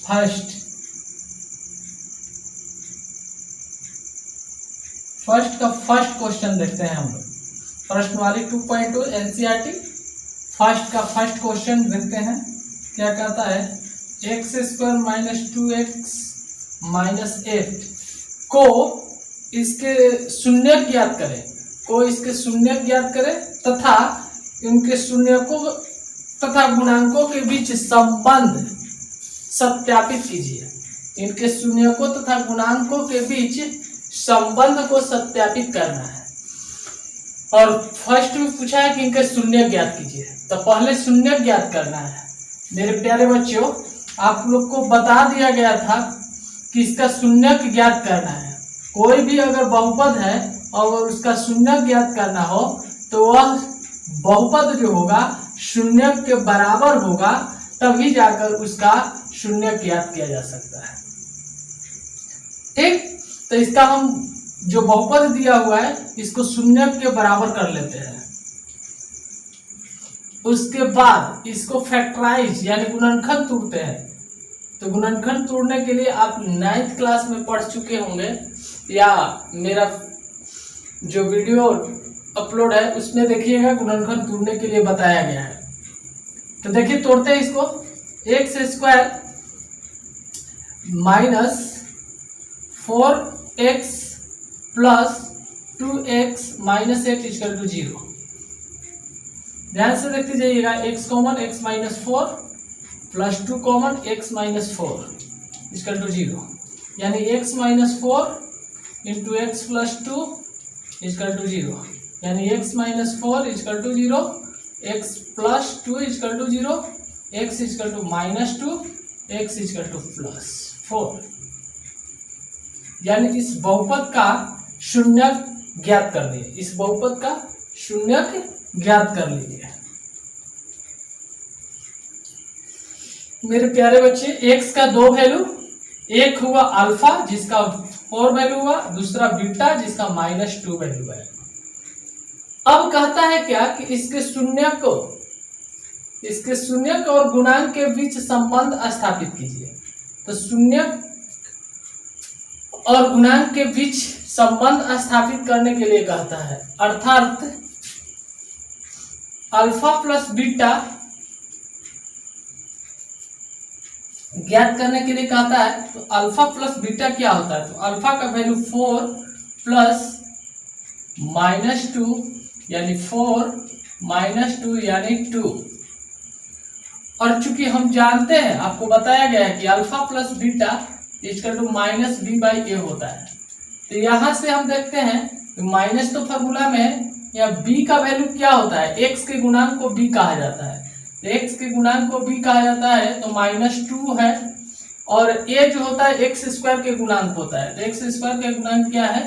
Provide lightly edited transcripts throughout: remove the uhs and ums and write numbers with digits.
First का first question देखते हैं हम लोग। प्रश्नवाली 2.2 एनसीईआरटी फर्स्ट का फर्स्ट क्वेश्चन देखते हैं। क्या कहता है, x² माइनस 2x माइनस 8 को इसके शून्य ज्ञात करें तथा इनके शून्यकों तथा गुणांकों के बीच संबंध सत्यापित कीजिए। इनके शून्यकों तथा गुणांकों के बीच संबंध को सत्यापित करना है। और फर्स्ट में पूछा है कि इनके शून्य ज्ञात कीजिए, तो पहले शून्य ज्ञात करना है। मेरे प्यारे बच्चों, आप लोग को बता दिया गया था कि इसका शून्य ज्ञात करना है। कोई भी अगर बहुपद है और उसका शून्य ज्ञात करना हो तो वह बहुपद जो होगा शून्य के बराबर होगा, तभी जाकर उसका शून्य ज्ञात किया जा सकता है। ठीक, तो इसका हम जो बहुपद दिया हुआ है इसको शून्य के बराबर कर लेते हैं। उसके बाद इसको फैक्टराइज यानी गुणनखंड तोड़ते हैं। तो गुणनखंड तोड़ने के लिए आप 9th क्लास में पढ़ चुके होंगे, या मेरा जो वीडियो अपलोड है उसमें देखिएगा, गुणनखंड तोड़ने के लिए बताया गया है। तो देखिए तोड़ते हैं इसको। x² minus 4x plus 2x minus 8 equal to 0। ध्यान से देखते जाइएगा। x common x minus 4 plus 2 common x minus 4 equal to 0, यानी x minus 4 into x plus 2 equal to 0, यानी x minus 4 equal to 0, x plus 2 equal to 0, x equal to minus 2, x equal to plus 4। यानी इस बहुपद का शून्य ज्ञात कर दिए। इस बहुपद का शून्य ज्ञात कर लीजिए। मेरे प्यारे बच्चे, x का दो वैल्यू, एक हुआ अल्फा जिसका 4 वैल्यू हुआ, दूसरा बीटा जिसका -2 वैल्यू है। अब कहता है क्या कि इसके शून्य को और गुणांक के बीच संबंध स्थापित कीजिए। तो शून्य और गुणांक के बीच संबंध स्थापित करने के लिए कहता है, अर्थात अल्फा प्लस बीटा ज्ञात करने के लिए कहता है। तो अल्फा प्लस बीटा क्या होता है, तो अल्फा का वैल्यू 4 प्लस -2 यानी 4 -2 यानी 2। और चूंकि हम जानते हैं, आपको बताया गया है कि alpha plus beta equal to -b/a होता है। तो यहां से हम देखते हैं माइनस तो फॉर्मूला में है, या b का वैल्यू क्या होता है, x के गुणांक को b कहा जाता है। तो x के गुणांक को b कहा जाता है तो -2 है, और a जो होता है x² के गुणांक होता है। तो x² के गुणांक क्या है,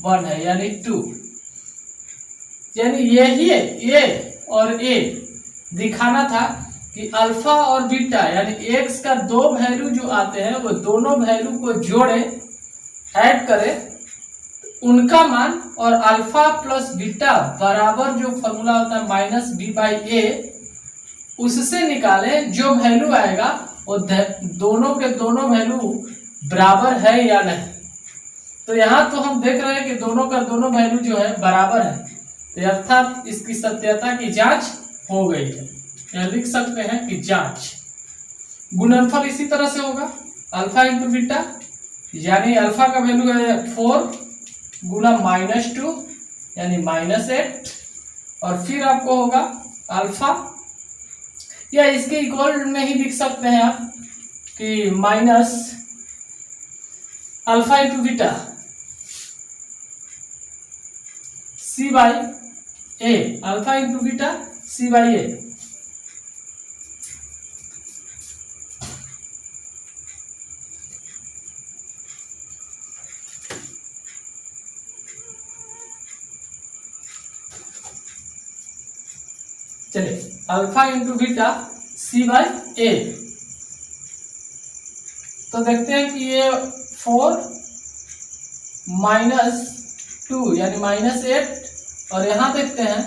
1 है, यानी 2। यानी यही a और a दिखाना था कि अल्फा और बीटा यानी x का दो वैल्यू जो आते हैं वो दोनों वैल्यू को जोड़े, ऐड करें उनका मान, और अल्फा प्लस बीटा बराबर जो फॉर्मूला होता है -b/a, उससे निकाले जो वैल्यू आएगा वो दोनों के दोनों वैल्यू बराबर है या नहीं। तो यहाँ तो हम देख रहे हैं कि दोनों का दोनों वैल्यू जो है बराबर है, तो अर्थात इसकी सत्यता की जांच हो गई है। यहाँ लिख सकते हैं कि जांच। गुणनफल इसी तरह से होगा, अल्फा इंटू बीटा, यानी अल्फा का वैल्यू है 4 गुना -2 यानी -8, और फिर आपको होगा अल्फा, या इसके इक्वल में ही लिख सकते हैं आप कि minus alpha into beta c/a, alpha into beta c/a। चलिए, अल्फा इंटू बीटा c/a। तो देखते हैं कि ये 4 -2 यानी -8, और यहां देखते हैं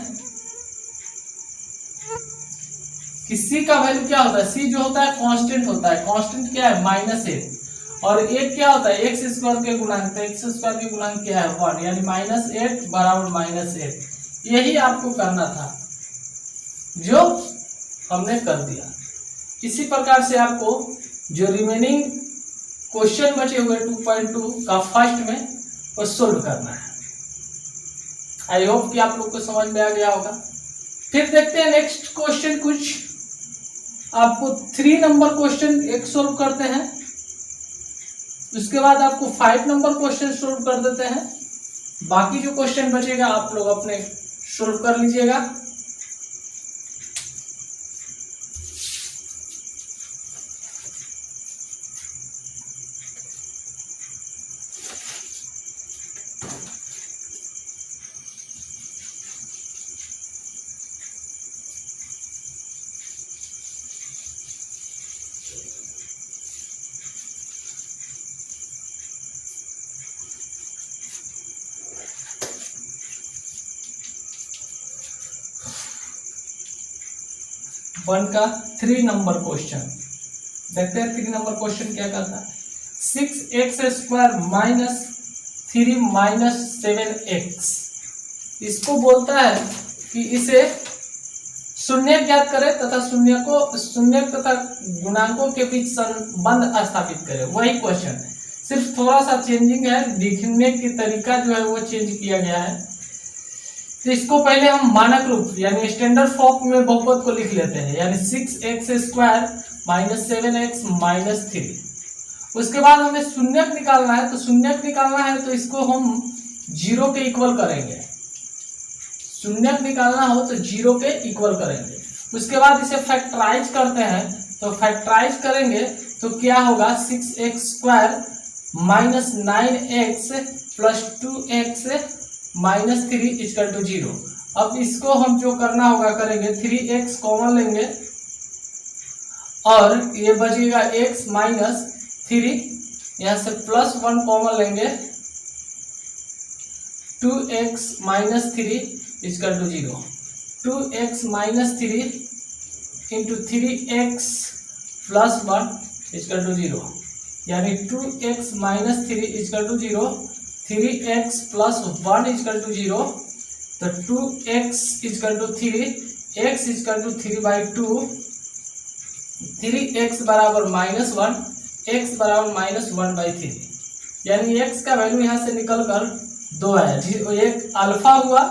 कि सी का वैल्यू क्या होता है, सी जो होता है कांस्टेंट होता है, कांस्टेंट क्या है -8, और एक क्या होता है एक्स स्क्वायर के गुणांक, तो एक्स स्क्वायर के गुणांक क्या है 1, यानी -8 बराबर -8। यही आपको करना था जो हमने कर दिया। इसी प्रकार से आपको जो रिमेनिंग क्वेश्चन बचे हुए 2.2 का फर्स्ट में वो सोल्व करना है। आई होप कि आप लोग को समझ में आ गया होगा। फिर देखते हैं नेक्स्ट क्वेश्चन, कुछ आपको 3 नंबर क्वेश्चन एक सोल्व करते हैं, उसके बाद आपको 5 नंबर क्वेश्चन सोल्व कर देते हैं। बाकी जो क्वेश्चन बचेगा आप लोग अपने सोल्व कर लीजिएगा। वन का 3 नंबर क्वेश्चन देखते हैं। 3 नंबर क्वेश्चन क्या करता है, 6x² - 3 - 7x, इसको बोलता है कि इसे शून्य ज्ञात करे तथा शून्य तथा गुणांकों के बीच संबंध स्थापित करे। वही क्वेश्चन है, सिर्फ थोड़ा सा चेंजिंग है, लिखने की तरीका जो है वो चेंज किया गया है। तो इसको पहले हम मानक रूप यानी स्टैंडर्ड फॉर्म में बहुपद को लिख लेते हैं, यानी 6x² - 7x - 3। उसके बाद हमें शून्यक निकालना है, तो शून्यक निकालना है तो इसको हम 0 के इक्वल करेंगे। शून्यक निकालना हो तो 0 के इक्वल करेंगे। उसके बाद इसे फैक्टराइज करते हैं, तो फैक्टराइज करेंगे तो क्या होगा, 6x² - 9x + 2x - 3 = 0। अब इसको हम जो करना होगा करेंगे, 3x कॉमन लेंगे और ये बचेगा x - 3, यहाँ से +1 कॉमन लेंगे, 2x - 3 = 0। 2x - 3 × 3x + 1 = 0, यानी 2x - 3 = 0, 3x + 1 = 0, तो 2x = 3, x = 3/2, 3x बराबर -1, x बराबर -1/3, यानी x का वैल्यू यहाँ से निकल कर 2 आया। एक अल्फा हुआ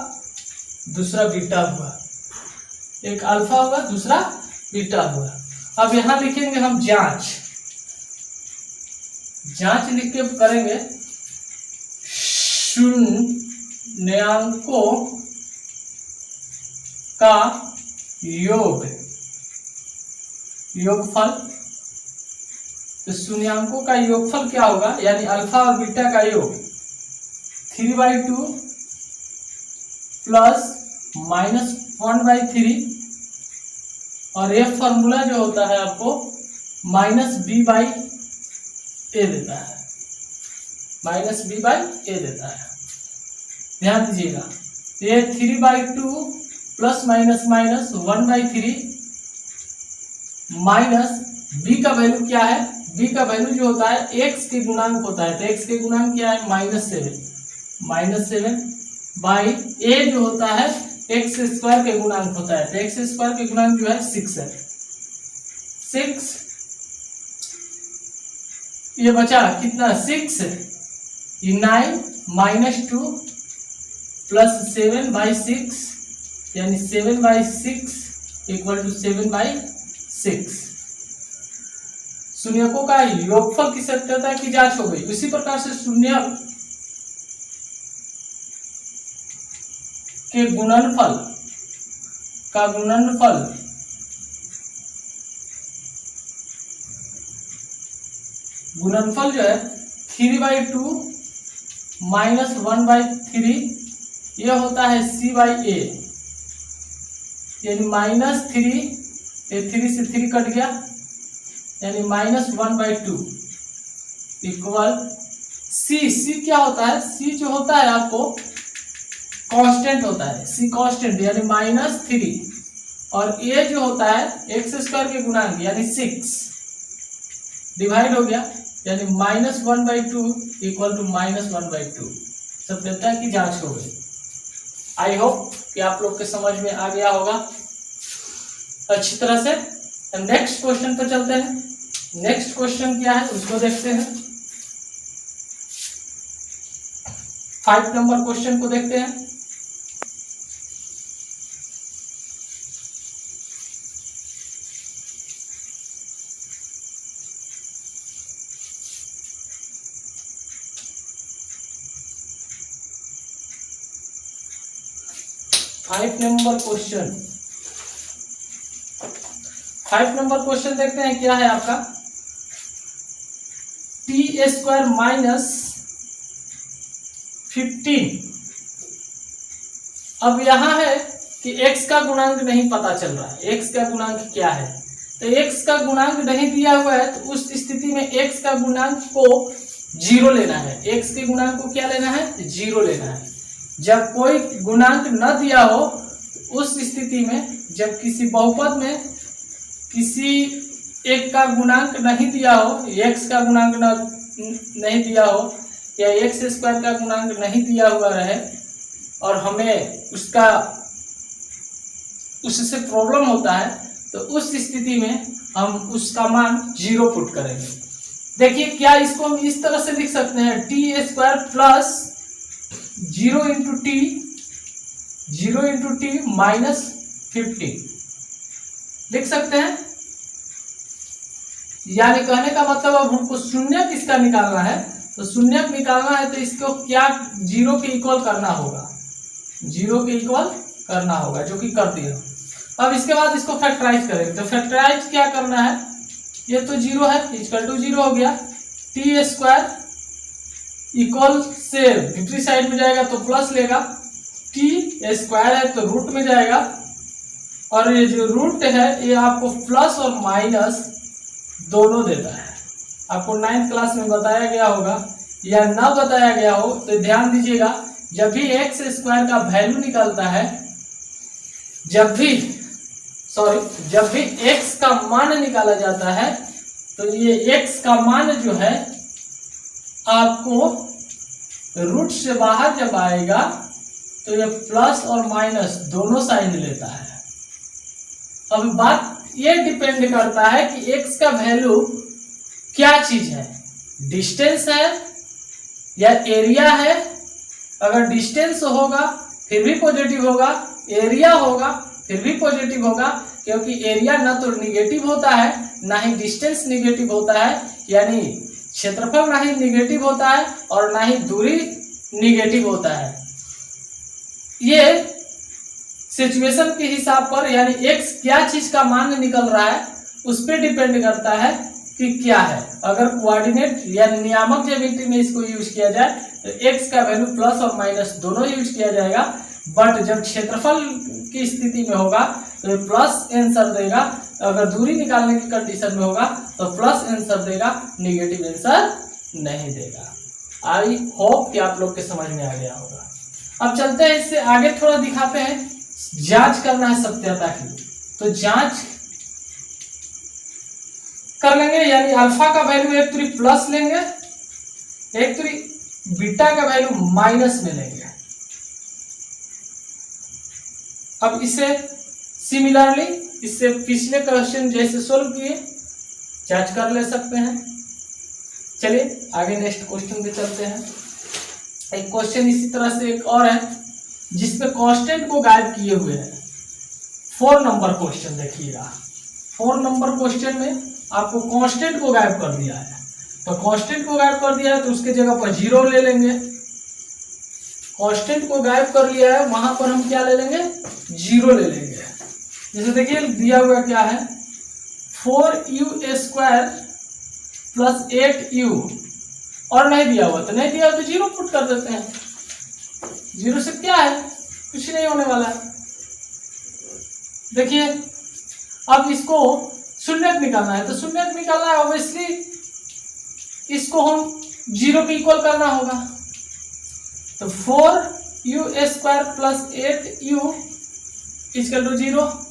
दूसरा बीटा हुआ, एक अल्फा हुआ दूसरा बीटा हुआ। अब यहाँ लिखेंगे हम जांच लिख के करेंगे, शून्याङ्कों का योगफल। तो शून्याङ्कों का योगफल क्या होगा, यानी अल्फा और बीटा का योग 3/2 प्लस -1/3, और ये फॉर्मूला जो होता है आपको -b/a देता है, -b/a देता है। ध्यान दीजिएगा, ये 3/2 प्लस माइनस 1/3 माइनस b का वैल्यू क्या है, b का वैल्यू जो होता है x के गुणांक होता है, तो x के गुणांक क्या है -7 बाई a जो होता है x² के गुणांक होता है, तो x² के गुणांक जो है 6 है। 6 ये बचा कितना, 6 ये 9 - 2 प्लस 7/6 यानी 7/6 = 7/6। शून्यकों का योगफल की सत्यता की जांच हो गई। उसी प्रकार से शून्य के गुणनफल का गुणनफल जो है 3/2 माइनस 1/3 यह होता है c/a, यानी -3, ये 3 से 3 कट गया, यानी -1/2 इक्वल c क्या होता है, c जो होता है आपको कांस्टेंट होता है, c कांस्टेंट यानी -3 और ये जो होता है एक्स स्क्वायर के गुणांक यानी 6 डिवाइड हो गया, यानी -1/2 इक्वल टू -1/2। सत्यता की जांच हो गई। आई होप कि आप लोग के समझ में आ गया होगा अच्छी तरह से। नेक्स्ट क्वेश्चन पर चलते हैं। नेक्स्ट क्वेश्चन क्या है उसको देखते हैं। 5 नंबर क्वेश्चन को देखते हैं। फाइव नंबर क्वेश्चन देखते हैं क्या है आपका। t² -15। अब यहां है कि x का गुणांक नहीं पता चल रहा है, x का गुणांक क्या है। तो x का गुणांक नहीं दिया हुआ है, तो उस स्थिति में x का गुणांक को 0 लेना है। x के गुणांक को क्या लेना है? 0 लेना है। जब कोई गुणांक न दिया हो उस स्थिति में, जब किसी बहुपद में किसी एक का गुणांक नहीं दिया हो, x का गुणांक नहीं दिया हो या x² का गुणांक नहीं दिया हुआ रहे और हमें उससे प्रॉब्लम होता है, तो उस स्थिति में हम उसका मान 0 पुट करेंगे। देखिए क्या इसको हम इस तरह से लिख सकते हैं, t² प्लस 0 इंटू टी -15 लिख सकते हैं। यानी कहने का मतलब अब हमको शून्यक इसका निकालना है, तो शून्यक निकालना है तो इसको क्या 0 के इक्वल करना होगा, 0 के इक्वल करना होगा, जो कि कर दिया। अब इसके बाद इसको फैक्टराइज करेंगे। तो फैक्टराइज क्या करना है, ये तो 0 है, इक्वल टू 0 हो गया। t² इक्वल से दूसरी साइड में जाएगा तो प्लस लेगा, t² है तो रूट में जाएगा, और ये जो रूट है ये आपको प्लस और माइनस दोनों देता है। आपको 9th क्लास में बताया गया होगा या ना बताया गया हो तो ध्यान दीजिएगा, जब भी x² का वैल्यू निकलता है, जब भी x का मान निकाला जाता है, तो ये x का मान जो है आपको रूट से बाहर जब आएगा तो ये प्लस और माइनस दोनों साइन लेता है। अब बात ये डिपेंड करता है कि x का वैल्यू क्या चीज है, डिस्टेंस है या एरिया है। अगर डिस्टेंस होगा फिर भी पॉजिटिव होगा, एरिया होगा फिर भी पॉजिटिव होगा, क्योंकि एरिया ना तो निगेटिव होता है ना ही डिस्टेंस निगेटिव होता है, यानी क्षेत्रफल ना ही निगेटिव होता है और ना ही दूरी निगेटिव होता है। ये सिचुएशन के हिसाब पर, यानी x क्या चीज का मान निकल रहा है उस पर डिपेंड करता है कि क्या है। अगर कोऑर्डिनेट या नियामक ज्यामिति में इसको यूज किया जाए तो x का वैल्यू प्लस और माइनस दोनों यूज किया जाएगा, बट जब क्षेत्रफल की स्थिति में होगा तो प्लस आंसर देगा, अगर दूरी निकालने की कंडीशन में होगा तो प्लस आंसर देगा, निगेटिव आंसर नहीं देगा। आई होप कि आप लोग के समझ में आ गया होगा। अब चलते हैं इससे आगे, थोड़ा दिखाते हैं। जांच करना है सत्यता की, तो जांच कर लेंगे, यानी अल्फा का वैल्यू एक तरी प्लस लेंगे, एक तरी बीटा का वैल्यू माइनस में लेंगे। अब इसे सिमिलरली इससे पिछले क्वेश्चन जैसे सोल्व किए जांच कर ले सकते हैं। चलिए आगे नेक्स्ट क्वेश्चन पे चलते हैं। एक क्वेश्चन इसी तरह से एक और है जिसमें कांस्टेंट को गायब किए हुए हैं। 4 नंबर क्वेश्चन देखिएगा। 4 नंबर क्वेश्चन में आपको कांस्टेंट को गायब कर दिया है, तो कांस्टेंट को गायब कर दिया है तो उसके जगह पर 0 ले लेंगे। कांस्टेंट को गायब कर लिया है, वहां पर हम क्या ले लेंगे, 0 ले लेंगे। जैसे देखिए दिया हुआ क्या है, 4u² प्लस 8u, और नहीं दिया हुआ तो नहीं दिया तो 0 पुट कर देते हैं। 0 से क्या है, कुछ नहीं होने वाला है। देखिए अब इसको शून्यक निकालना है, तो शून्यक निकालना है, ऑब्वियसली इसको हम 0 के इक्वल करना होगा। तो 4u² plus 8u equal to 0।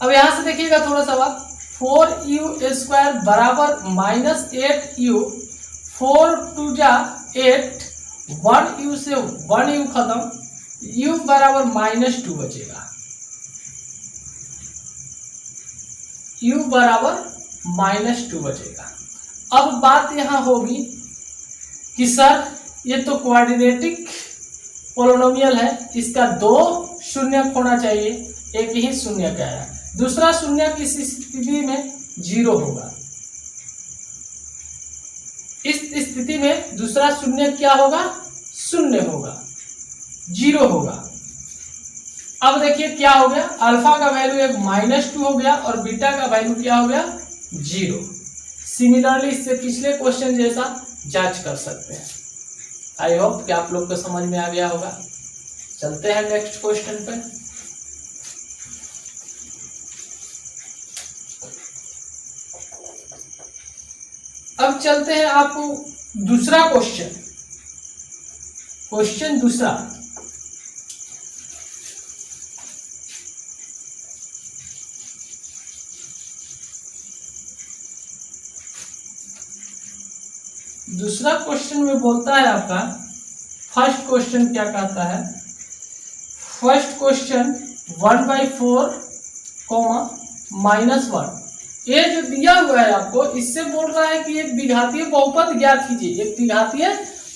अब यहां से देखिएगा थोड़ा सा बात, 4u² बराबर -8u, 4 2 जा 8, 1u से 1u खत्म, u बराबर -2 बचेगा, u बराबर -2 बचेगा। अब बात यहां होगी कि सर ये तो क्वाड्रेटिक पोलिनोमियल है, इसका 2 शून्य होना चाहिए, एक ही शून्य का है, दूसरा शून्य किस स्थिति में 0 होगा। इस स्थिति में दूसरा शून्य क्या होगा, शून्य होगा, 0 होगा। अब देखिए क्या हो गया, अल्फा का वैल्यू एक -2 हो गया और बीटा का वैल्यू क्या हो गया, 0। सिमिलरली इससे पिछले क्वेश्चन जैसा जांच कर सकते हैं। आई होप कि आप लोग को समझ में आ गया होगा। चलते हैं नेक्स्ट क्वेश्चन पे। अब चलते हैं आपको दूसरा क्वेश्चन, क्वेश्चन दूसरा। दूसरा क्वेश्चन में बोलता है आपका, फर्स्ट क्वेश्चन क्या कहता है, फर्स्ट क्वेश्चन 1/4, -1, ये जो दिया हुआ है आपको, इससे बोल रहा है कि एक विघातीय बहुपद ज्ञात कीजिए, एक विघातीय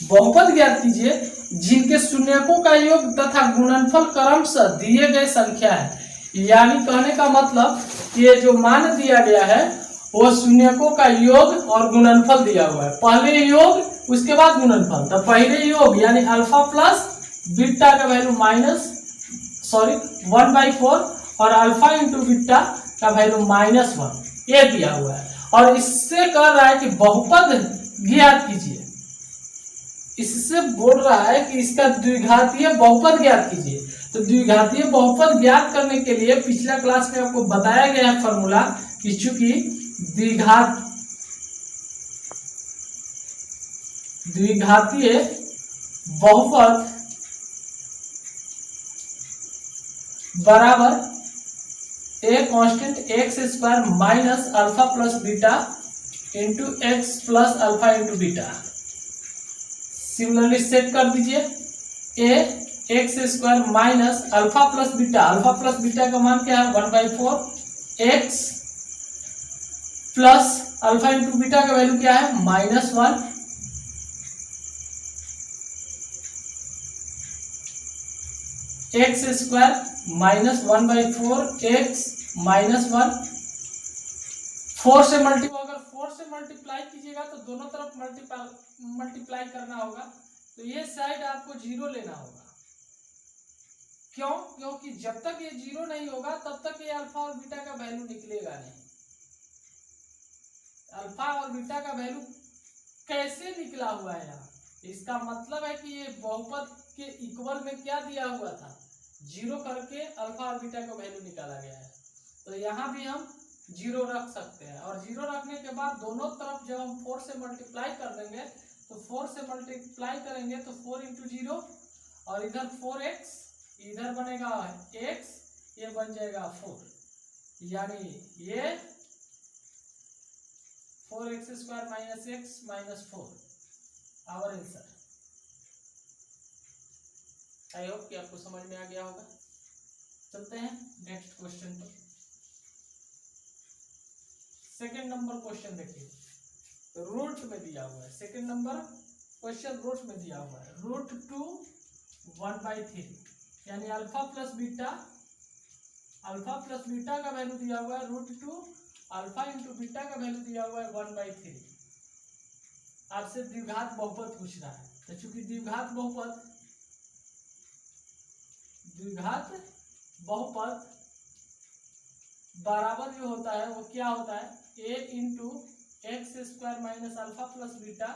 बहुपद ज्ञात कीजिए जिनके शून्यकों का योग तथा गुणनफल क्रमशः दिए गए संख्या है। यानी कहने का मतलब ये जो मान दिया गया है वो शून्यकों का योग और गुणनफल दिया हुआ है, पहले योग उसके बाद गुणनफल। तो पहले योग यानी अल्फा प्लस बीटा का वैल्यू 1/4 और अल्फा इंटू बीटा का वैल्यू -1, ये दिया हुआ है। और इससे कह रहा है कि बहुपद ज्ञात कीजिए, इससे बोल रहा है कि इसका द्विघातीय बहुपद ज्ञात कीजिए। तो द्विघातीय बहुपद ज्ञात करने के लिए पिछला क्लास में आपको बताया गया है फॉर्मूला कि चूंकि द्विघातीय बहुपद बराबर a constant x² minus alpha plus beta into x plus alpha into beta. Similarly set कर दीजिए, ए x² minus alpha plus beta का मान क्या है 1/4, x plus alpha into beta का वैल्यू क्या है -1, x² -1/4 x -1, 4 से मल्टीप्लाई कीजिएगा तो दोनों तरफ मल्टीप्लाई करना होगा, तो ये साइड आपको 0 लेना होगा। क्यों? क्योंकि जब तक ये 0 नहीं होगा तब तक ये अल्फा और बीटा का वैल्यू निकलेगा नहीं। अल्फा और बीटा का वैल्यू कैसे निकला हुआ है यहाँ, इसका मतलब है कि ये बहुपद के इक्वल में क्या दिया हुआ था, 0 करके अल्फा और बीटा का वैल्यू निकाला गया है। तो यहाँ भी हम 0 रख सकते हैं, और 0 रखने के बाद दोनों तरफ जब हम 4 से मल्टीप्लाई कर देंगे तो 4 से मल्टीप्लाई करेंगे तो 4 × 0 और इधर 4x, इधर बनेगा x, ये बन जाएगा 4, यानी ये 4x² - x -4 our answer. I hope कि आपको समझ में आ गया होगा। चलते हैं नेक्स्ट क्वेश्चन पर। सेकंड नंबर क्वेश्चन देखिए, रूट में दिया हुआ है, सेकंड नंबर क्वेश्चन रूट में दिया हुआ है, √2 1/3, यानी अल्फा प्लस बीटा का वैल्यू दिया हुआ है √2, अल्फा इंटू बीटा का वैल्यू दिया हुआ है 1/3। आपसे द्विघात बहुपद पूछ रहा है, तो चूंकि द्विघात बहुपद बराबर जो होता है वो क्या होता है, a × x² minus alpha plus beta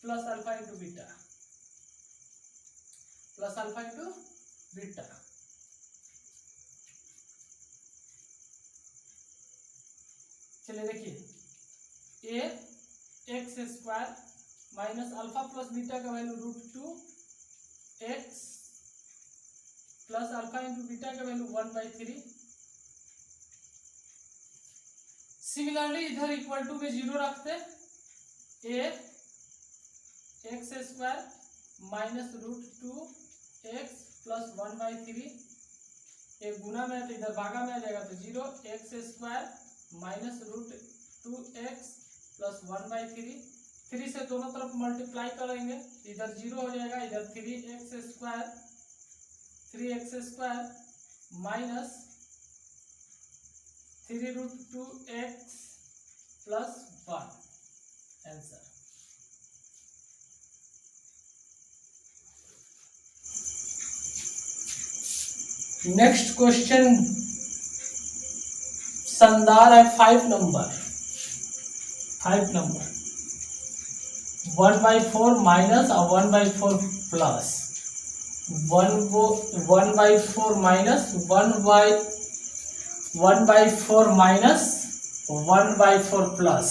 plus alpha into beta. चलिए देखिए, a x² minus alpha plus beta का value √2, x plus alpha into beta का वैल्यू 1/3, सिमिलरली इधर इक्वल टू में 0 रखते, A X square minus √2x plus 1/3, एक गुना में है तो इधर भागा में आ जाएगा तो 0 x square minus √2x plus 1/3, 3 से दोनों तरफ मल्टीप्लाई करेंगे, इधर 0 हो जाएगा, इधर 3x square minus 3√2x plus 1, answer. Next question शानदार है, 5 नंबर 1/4 माइनस और 1/4 प्लस, 1/4 माइनस 1/4 माइनस 1/4 प्लस,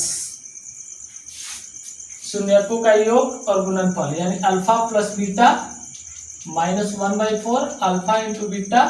शून्यकों का योग और गुणनफल, यानी alpha plus beta minus 1/4 alpha into beta